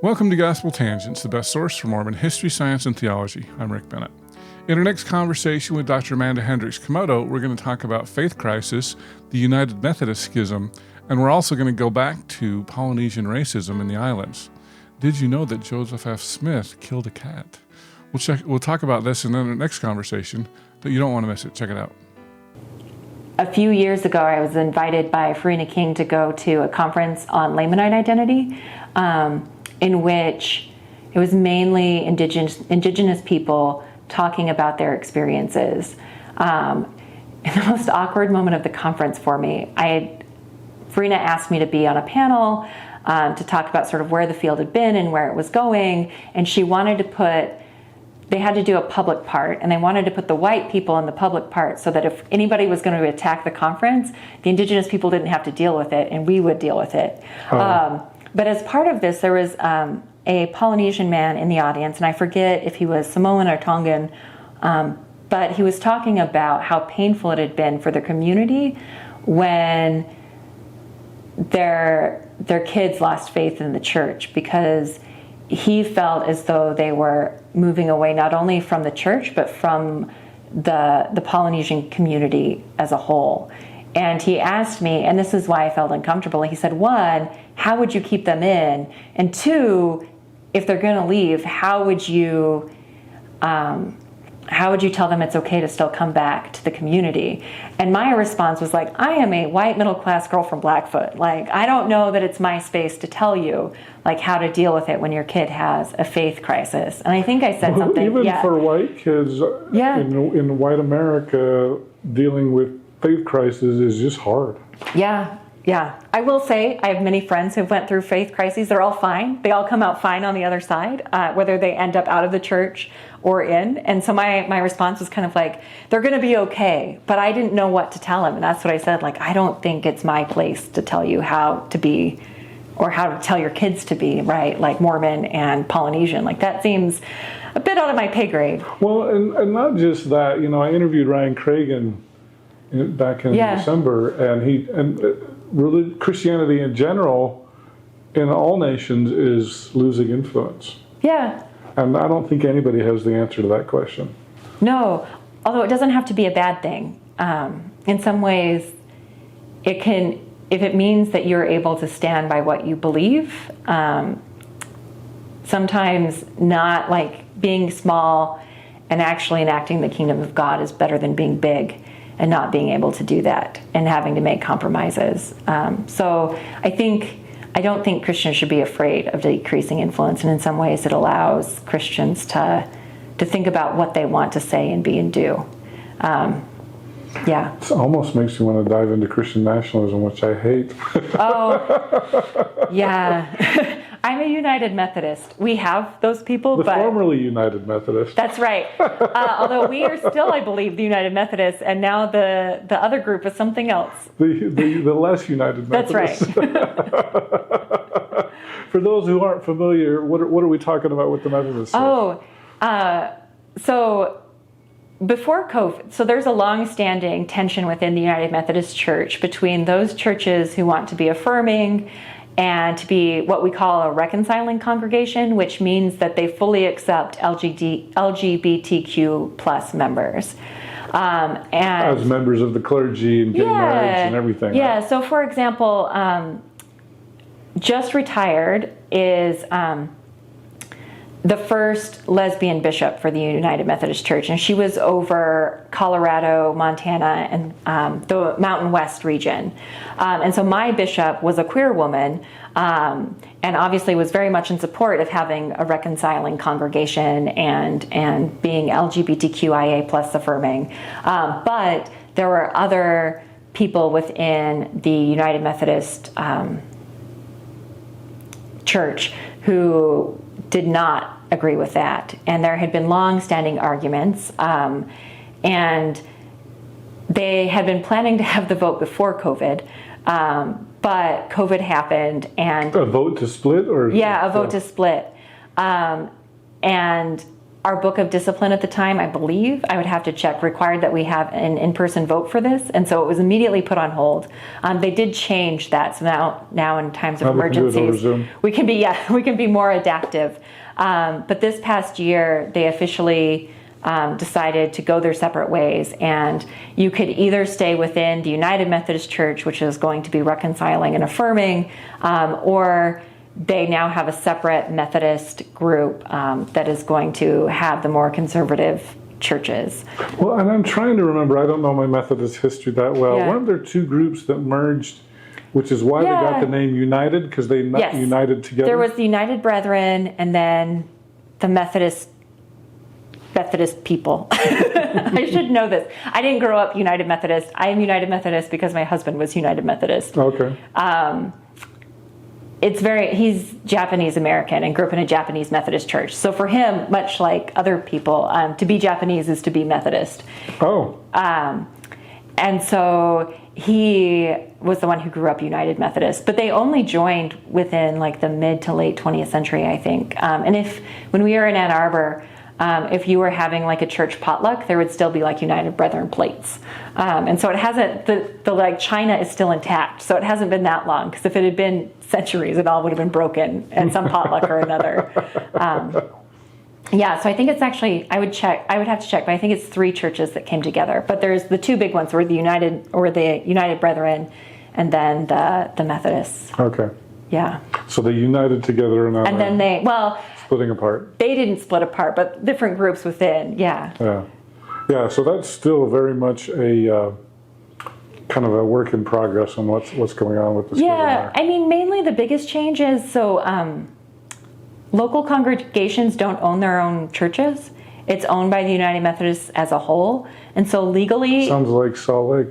Welcome to Gospel Tangents, the best source for Mormon history, science, and theology. I'm Rick Bennett. In our next conversation with Dr. Amanda Hendrix-Komoto, we're going to talk about faith crisis, the United Methodist Schism, and we're also going to go back to Polynesian racism in the islands. Did you know that Joseph F. Smith killed a cat? We'll talk about this in our next conversation, but you don't want to miss it. Check it out. A few years ago, I was invited by Farina King to go to a conference on Lamanite identity, in which it was mainly indigenous people talking about their experiences. In the most awkward moment of the conference for me, Farina asked me to be on a panel to talk about sort of where the field had been and where it was going, and she wanted to they had to do a public part, and they wanted to put the white people in the public part so that if anybody was going to attack the conference, the indigenous people didn't have to deal with it, and we would deal with it. But as part of this, there was a Polynesian man in the audience, and I forget if he was Samoan or Tongan, but he was talking about how painful it had been for the community when their kids lost faith in the church, because he felt as though they were moving away not only from the church, but from the Polynesian community as a whole. And he asked me, and this is why I felt uncomfortable, he said, one, how would you keep them in? And two, if they're going to leave, how would you tell them it's okay to still come back to the community? And my response was like, I am a white middle-class girl from Blackfoot. Like, I don't know that it's my space to tell you, like, how to deal with it when your kid has a faith crisis. And I think I said something. Even for white kids in white America, dealing with faith crisis is just hard. Yeah. I will say I have many friends who went through faith crises. They're all fine. They all come out fine on the other side, whether they end up out of the church or in. And so my response was kind of like, they're going to be okay. But I didn't know what to tell them. And that's what I said. Like, I don't think it's my place to tell you how to be, or how to tell your kids to be, right? Like Mormon and Polynesian. Like, that seems a bit out of my pay grade. Well, and not just that. You know, I interviewed Ryan Cragen back in December, and really Christianity in general in all nations is losing influence. Yeah. And I don't think anybody has the answer to that question. No, although it doesn't have to be a bad thing. In some ways, it can, if it means that you're able to stand by what you believe, sometimes not, like, being small and actually enacting the kingdom of God is better than being big and not being able to do that and having to make compromises. So I don't think Christians should be afraid of decreasing influence, and in some ways it allows Christians to think about what they want to say and be and do. It almost makes me want to dive into Christian nationalism, which I hate. Oh, yeah. I'm a United Methodist. We have those people, but formerly United Methodist. That's right. Although we are still, I believe, the United Methodists, and now the other group is something else. The less United Methodists. That's right. For those who aren't familiar, what are we talking about with the Methodists? So before COVID, so there's a long-standing tension within the United Methodist Church between those churches who want to be affirming and to be what we call a reconciling congregation, which means that they fully accept LGBTQ plus members. And as members of the clergy and getting married and everything. Yeah, right? So for example, just retired is the first lesbian bishop for the United Methodist Church, and she was over Colorado, Montana, and the Mountain West region. And so my bishop was a queer woman, and obviously was very much in support of having a reconciling congregation and being LGBTQIA plus affirming. But there were other people within the United Methodist Church who did not agree with that. And there had been long-standing arguments, and they had been planning to have the vote before COVID, but COVID happened, and a vote to split, or a vote to split, and our book of discipline at the time, I believe, I would have to check, required that we have an in-person vote for this. And so it was immediately put on hold. They did change that. So now in times of emergencies, we can be more adaptive. But this past year, they officially decided to go their separate ways. And you could either stay within the United Methodist Church, which is going to be reconciling and affirming, or they now have a separate Methodist group that is going to have the more conservative churches. Well, and I'm trying to remember, I don't know my Methodist history that well. Yeah. Weren't there two groups that merged, which is why they got the name United, because they united together? There was the United Brethren and then the Methodist people. I should know this. I didn't grow up United Methodist. I am United Methodist because my husband was United Methodist. Okay. He's Japanese American and grew up in a Japanese Methodist church. So for him, much like other people, to be Japanese is to be Methodist. Oh. And so he was the one who grew up United Methodist, but they only joined within like the mid to late 20th century, I think. And when we were in Ann Arbor, if you were having like a church potluck, there would still be like United Brethren plates. And so it hasn't, the like China is still intact. So it hasn't been that long, because if it had been centuries, it all would have been broken at some potluck or another. So I think it's actually, I would have to check, but I think it's 3 churches that came together. But there's the 2 big ones were the United Brethren and then the Methodists. Okay. Yeah. So they united together and then splitting apart. They didn't split apart, but different groups within. Yeah. Yeah. So that's still very much a kind of a work in progress on what's going on with this. Yeah. I mean, mainly the biggest change is local congregations don't own their own churches. It's owned by the United Methodists as a whole, and so legally. Sounds like Salt Lake.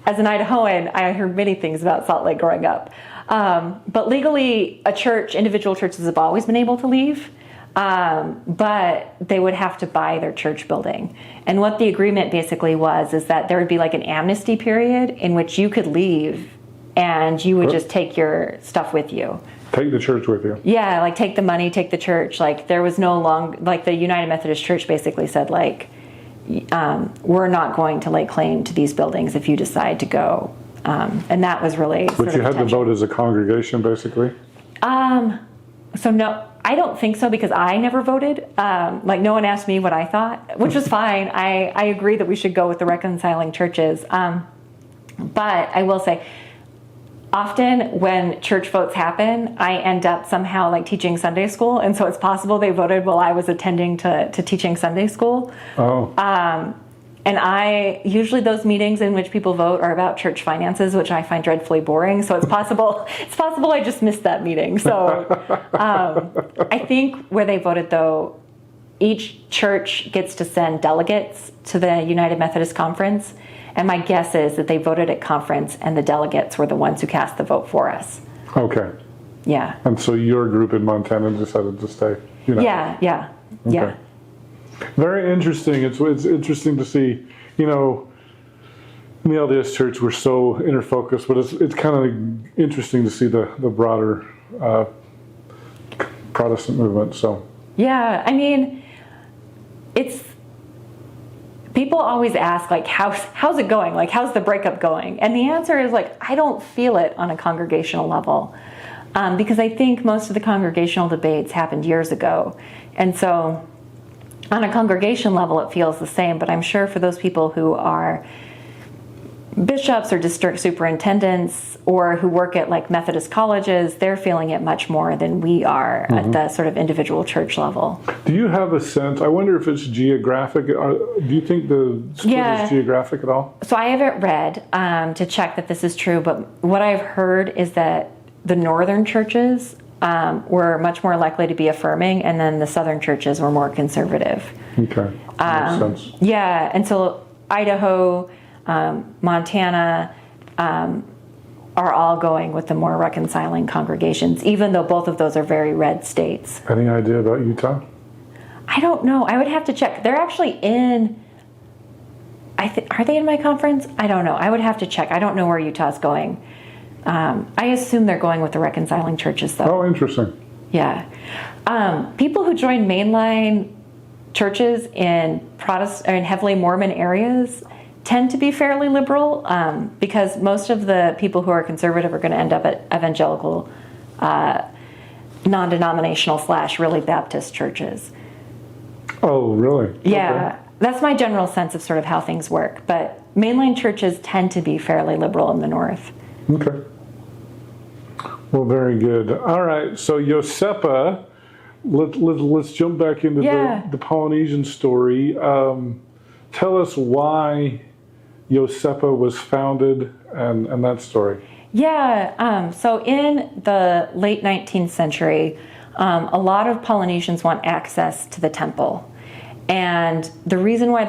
As an Idahoan, I heard many things about Salt Lake growing up. But legally, individual churches have always been able to leave, but they would have to buy their church building. And what the agreement basically is that there would be like an amnesty period in which you could leave and you would just take your stuff with you. Take the church with you. Yeah, like take the money, take the church. Like there was the United Methodist Church basically said like, we're not going to lay claim to these buildings if you decide to go. And that was really But you had to vote as a congregation, basically? So no, I don't think so, because I never voted. Like no one asked me what I thought, which was fine. I agree that we should go with the reconciling churches. But I will say, often when church votes happen, I end up somehow like teaching Sunday school. And so it's possible they voted while I was attending to teaching Sunday school. Oh. And usually those meetings in which people vote are about church finances, which I find dreadfully boring. So it's possible I just missed that meeting. So I think where they voted though, each church gets to send delegates to the United Methodist Conference. And my guess is that they voted at conference and the delegates were the ones who cast the vote for us. Okay. Yeah. And so your group in Montana decided to stay united. Yeah. Okay. Yeah. Very interesting. It's interesting to see, in the LDS Church we're so interfocused, but it's kind of interesting to see the broader Protestant movement. So. Yeah, I mean, people always ask, like, how's it going? Like, how's the breakup going? And the answer is, like, I don't feel it on a congregational level. Because I think most of the congregational debates happened years ago. And so on a congregation level, it feels the same. But I'm sure for those people who are bishops or district superintendents or who work at like Methodist colleges, they're feeling it much more than we are at the sort of individual church level. Do you have a sense, I wonder if it's geographic, do you think the split is geographic at all? So I haven't read to check that this is true, but what I've heard is that the northern churches were much more likely to be affirming, and then the southern churches were more conservative. Okay, that makes sense. Yeah, and so Idaho, Montana are all going with the more reconciling congregations, even though both of those are very red states. Any idea about Utah? I don't know. I would have to check. They're actually in, are they in my conference? I don't know. I would have to check. I don't know where Utah's going. I assume they're going with the reconciling churches, though. Oh, interesting. Yeah. People who join mainline churches in Protestant or in heavily Mormon areas tend to be fairly liberal, because most of the people who are conservative are going to end up at evangelical, non-denominational / really Baptist churches. Oh, really? Yeah. Okay. That's my general sense of sort of how things work. But mainline churches tend to be fairly liberal in the North. Okay. Well, very good. All right. So Iosepa, let's jump back into the Polynesian story. Tell us why Iosepa was founded and that story. Yeah. So in the late 19th century, a lot of Polynesians want access to the temple. And the reason why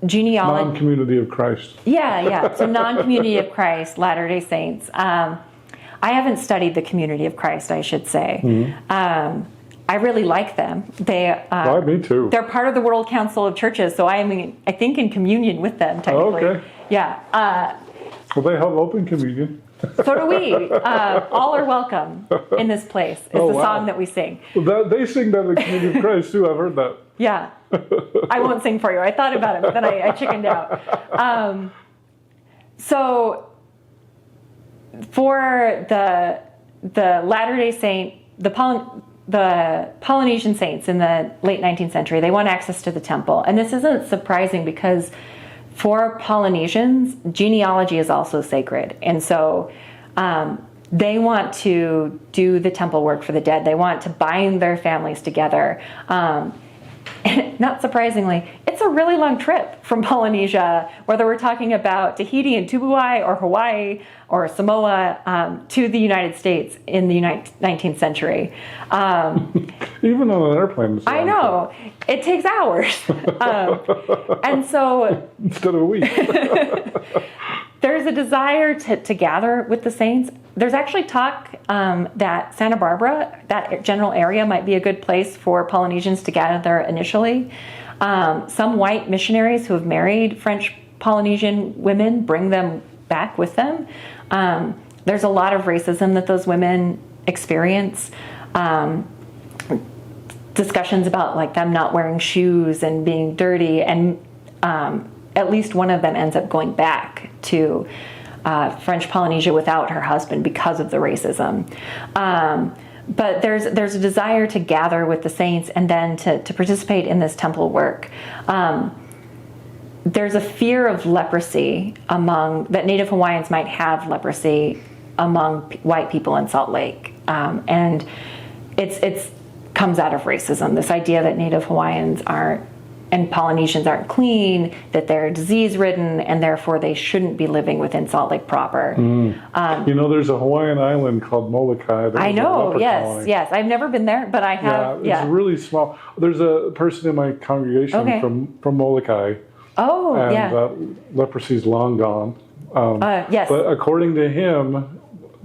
genealogy... Non-community of Christ. Yeah. So non-community of Christ, Latter-day Saints. I haven't studied the community of Christ, I should say. Mm-hmm. I really like them. Me too. They're part of the World Council of Churches, so I think in communion with them, technically. Okay. Yeah. Well, they have open communion. So do we. All are welcome in this place, is the song that we sing. Well, they sing that in the community of Christ, too. I've heard that. Yeah. I won't sing for you. I thought about it, but then I chickened out. So for the Latter-day Saint, the Polynesian saints in the late 19th century, they want access to the temple. And this isn't surprising because for Polynesians, genealogy is also sacred. And so they want to do the temple work for the dead. They want to bind their families together. Not surprisingly, it's a really long trip from Polynesia, whether we're talking about Tahiti and Tubuai or Hawaii or Samoa, to the United States in the 19th century. Even on an airplane. I know. It takes hours. And so... Instead of a week. There's a desire to gather with the saints. There's actually talk that Santa Barbara, that general area, might be a good place for Polynesians to gather initially. Some white missionaries who have married French Polynesian women bring them back with them. There's a lot of racism that those women experience. Discussions about like them not wearing shoes and being dirty, and at least one of them ends up going back to French Polynesia without her husband because of the racism. But there's a desire to gather with the saints and then to participate in this temple work. There's a fear of leprosy that Native Hawaiians might have leprosy among white people in Salt Lake. And it's comes out of racism, this idea that Native Hawaiians and Polynesians aren't clean, that they're disease-ridden, and therefore they shouldn't be living within Salt Lake proper. There's a Hawaiian island called Molokai. I know, yes. I've never been there, but I have. Yeah, it's really small. There's a person in my congregation from Molokai. Oh, and leprosy's long gone. Yes. But according to him,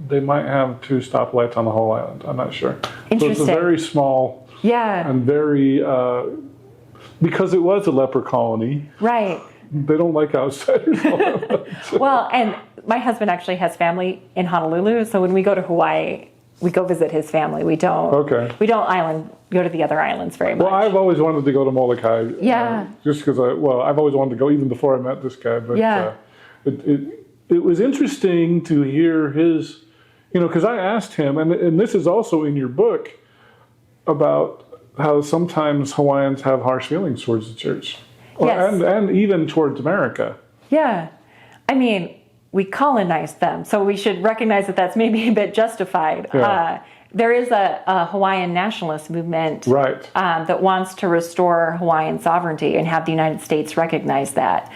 they might have 2 stoplights on the whole island. I'm not sure. Interesting. So it's a very small and very... because it was a leper colony. Right. They don't like outsiders. Well, and my husband actually has family in Honolulu, so when we go to Hawaii, we go visit his family. We don't go to the other islands very much. Well, I've always wanted to go to Molokai. Yeah. Just because I've always wanted to go even before I met this guy. But it was interesting to hear his, because I asked him, and this is also in your book, about how sometimes Hawaiians have harsh feelings towards the church. And even towards America. Yeah. I mean, we colonized them, so we should recognize that that's maybe a bit justified. Yeah. There is a Hawaiian nationalist movement that wants to restore Hawaiian sovereignty and have the United States recognize that.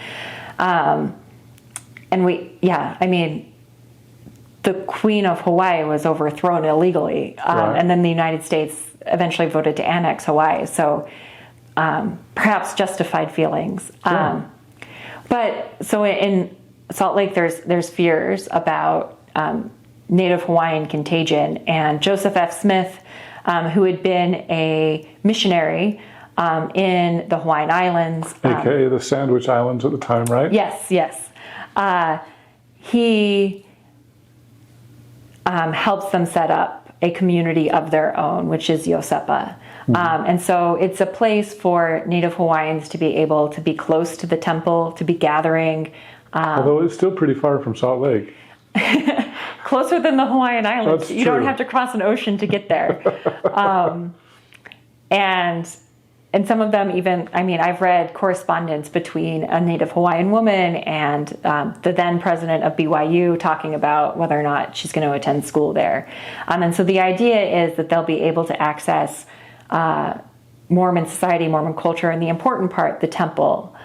The Queen of Hawaii was overthrown illegally, and then the United States eventually voted to annex Hawaii. So perhaps justified feelings. But so in Salt Lake, there's fears about Native Hawaiian contagion, and Joseph F. Smith, who had been a missionary in the Hawaiian Islands, aka the Sandwich Islands at the time, right? Yes. He helps them set up a community of their own, which is Iosepa. And so it's a place for Native Hawaiians to be able to be close to the temple, to be gathering. Although it's still pretty far from Salt Lake. Closer than the Hawaiian Islands. That's you true. don't have to cross an ocean to get there. And some of them even, I mean, I've read correspondence between a Native Hawaiian woman and the then president of BYU talking about whether or not she's going to attend school there. And so the idea is that they'll be able to access Mormon society, Mormon culture, and the important part, the temple.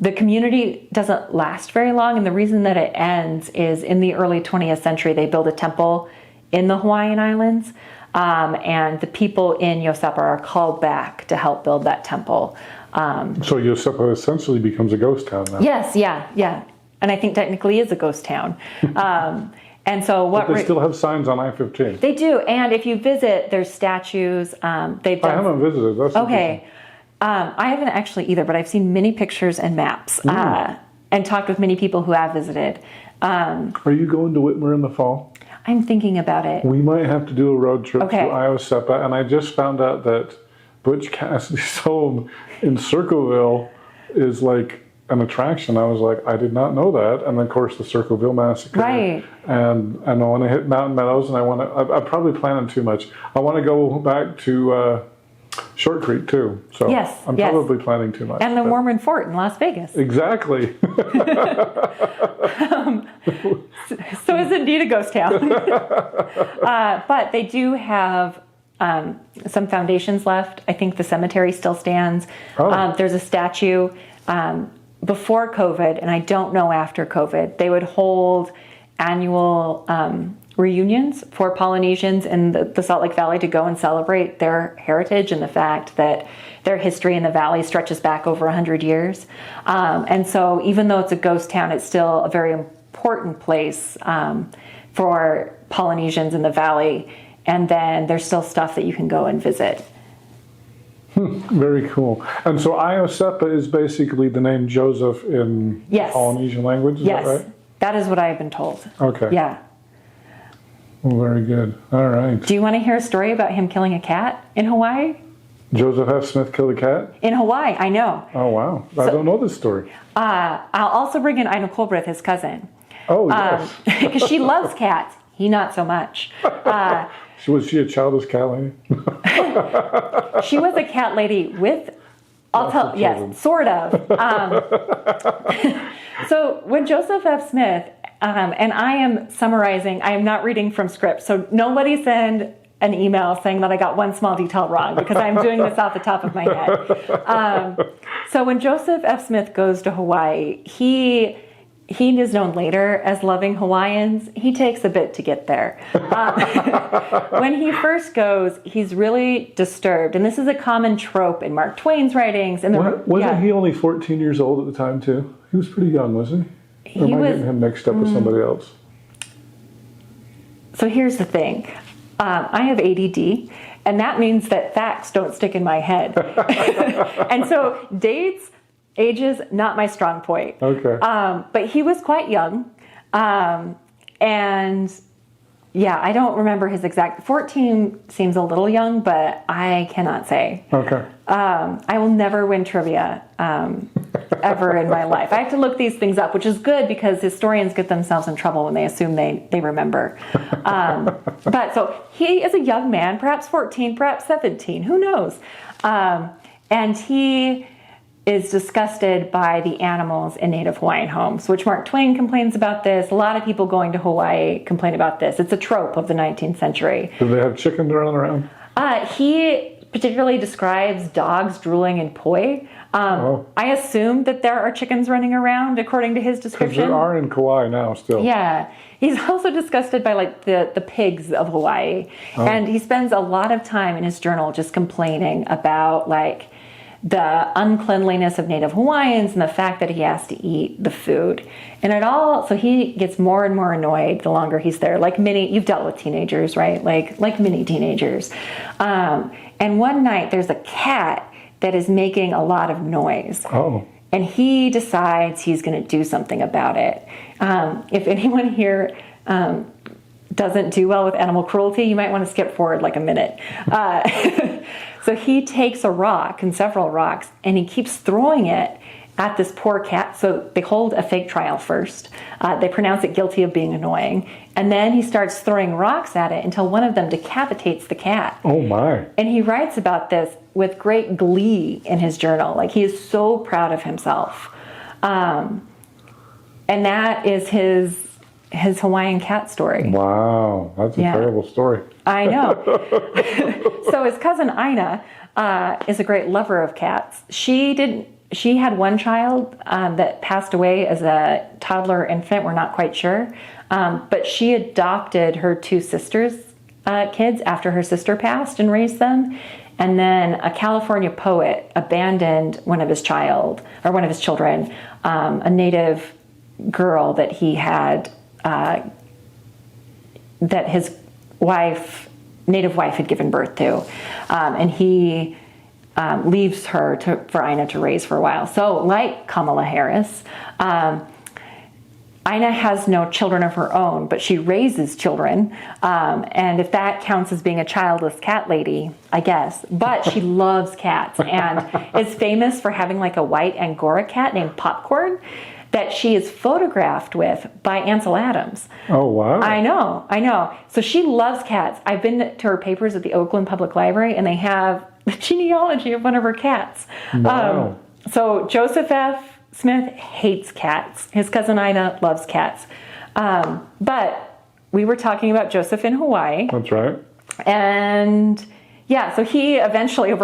The community doesn't last very long, and the reason that it ends is in the early 20th century, they build a temple in the Hawaiian Islands. And the people in Iosepa are called back to help build that temple. So Iosepa essentially becomes a ghost town now. Yes, yeah. And I think technically is a ghost town. And so what But they still have signs on I-15. they do, and if you visit, there's statues. They've done. I haven't visited. That's Okay, I haven't actually either, but I've seen many pictures and maps and talked with many people who have visited. Are you going to Whitmer in the fall? I'm thinking about it. We might have to do a road trip Okay. to Iosepa, and I just found out that Butch Cassidy's home in Circleville is like an attraction. I was like, I did not know that. And then, of course, the Circleville Massacre. Right. And I want to hit Mountain Meadows, and I'm probably planning too much. I want to go back to Short Creek, too. So Yes, I'm yes. probably planning too much. And the but- Mormon Fort in Las Vegas. Exactly. So it's indeed a ghost town. But they do have some foundations left. I think the cemetery still stands. Oh. There's a statue. Before COVID, and I don't know after COVID, they would hold annual reunions for Polynesians in the Salt Lake Valley to go and celebrate their heritage and the fact that their history in the valley stretches back over 100 years. And so even though it's a ghost town, it's still a very important place for Polynesians in the valley. And then there's still stuff that you can go and visit. Very cool. And so Iosepa is basically the name Joseph in Yes. Polynesian language, is Yes, that right? that is what I've been told. Okay. Yeah. Well, very good. All right. Do you want to hear a story about him killing a cat in Hawaii? Joseph F. Smith killed a cat? In Hawaii, I know. Oh, wow. I don't know this story. I'll also bring in Ina Colbrith, his cousin, Oh, yes. because she loves cats. He not so much. Was she a childless cat lady? She was a cat lady with, I'll tell, children. yes, sort of. So when Joseph F. Smith, and I am summarizing, I am not reading from script, so nobody send an email saying that I got one small detail wrong, because I'm doing this off the top of my head. So when Joseph F. Smith goes to Hawaii, he is known later as loving Hawaiians. He takes a bit to get there. When he first goes, he's really disturbed. And this is a common trope in Mark Twain's writings. And Wasn't he only 14 years old at the time, too? He was pretty young, wasn't he? Or am I getting him mixed up with somebody else? So here's the thing. I have ADD, and that means that facts don't stick in my head. And so dates, ages, not my strong point. Okay. But he was quite young. And yeah, I don't remember his exact, 14 seems a little young, but I cannot say. Okay. I will never win trivia ever in my life. I have to look these things up, which is good because historians get themselves in trouble when they assume they remember. But so he is a young man, perhaps 14, perhaps 17, who knows? And he is disgusted by the animals in Native Hawaiian homes, which Mark Twain complains about this. A lot of people going to Hawaii complain about this. It's a trope of the 19th century. Do they have chickens running around? He particularly describes dogs drooling in poi. I assume that there are chickens running around, according to his Because description. there are in Kauai now still. Yeah. He's also disgusted by like the pigs of Hawaii. And he spends a lot of time in his journal just complaining about like the uncleanliness of Native Hawaiians and the fact that he has to eat the food. And so he gets more and more annoyed the longer he's there. Like you've dealt with teenagers, right? Like many teenagers. And one night there's a cat that is making a lot of noise. Oh. And he decides he's going to do something about it. If anyone here doesn't do well with animal cruelty. You might want to skip forward like a minute. So he takes a rock and several rocks, and he keeps throwing it at this poor cat. So they hold a fake trial first. They pronounce it guilty of being annoying. And then he starts throwing rocks at it until one of them decapitates the cat. Oh my. And he writes about this with great glee in his journal. Like, he is so proud of himself. And that is his Hawaiian cat story. Wow, that's a terrible story. I know. So his cousin Ina is a great lover of cats. She had one child that passed away as a toddler infant. We're not quite sure. But she adopted her two sisters' kids after her sister passed and raised them. And then a California poet abandoned one of his children, a native girl that he had, that his native wife had given birth to. And he leaves her for Ina to raise for a while. So like Kamala Harris, Ina has no children of her own, but she raises children. And if that counts as being a childless cat lady, I guess. But she loves cats and is famous for having like a white Angora cat named Popcorn that she is photographed with by Ansel Adams. Oh, wow. I know. So she loves cats. I've been to her papers at the Oakland Public Library, and they have the genealogy of one of her cats. Wow. So Joseph F. Smith hates cats. His cousin Ina loves cats. But we were talking about Joseph in Hawaii. That's right. And yeah, so he eventually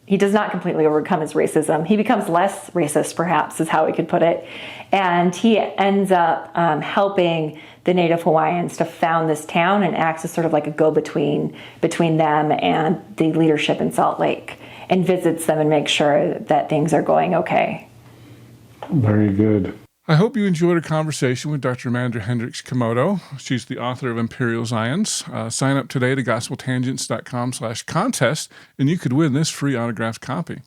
he does not completely overcome his racism. He becomes less racist, perhaps, is how we could put it. And he ends up helping the native Hawaiians to found this town and acts as sort of like a go-between between them and the leadership in Salt Lake, and visits them and makes sure that things are going okay. Very good. I hope you enjoyed our conversation with Dr. Amanda Hendrix-Komoto. She's the author of Imperial Zions. Sign up today to gospeltangents.com/contest, and you could win this free autographed copy.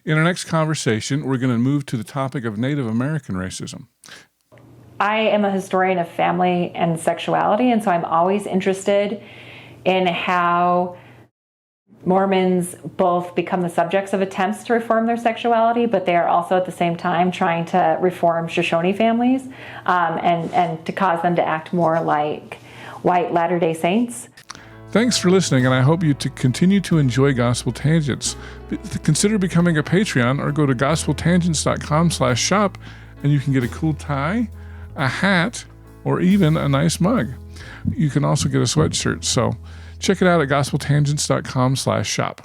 In our next conversation, we're going to move to the topic of Native American racism. I am a historian of family and sexuality, and so I'm always interested in how Mormons both become the subjects of attempts to reform their sexuality, but they are also at the same time trying to reform Shoshone families and to cause them to act more like white Latter-day Saints. Thanks for listening, and I hope you continue to enjoy Gospel Tangents. Consider becoming a Patreon or go to gospeltangents.com/shop, and you can get a cool tie, a hat, or even a nice mug. You can also get a sweatshirt, so check it out at gospeltangents.com/shop.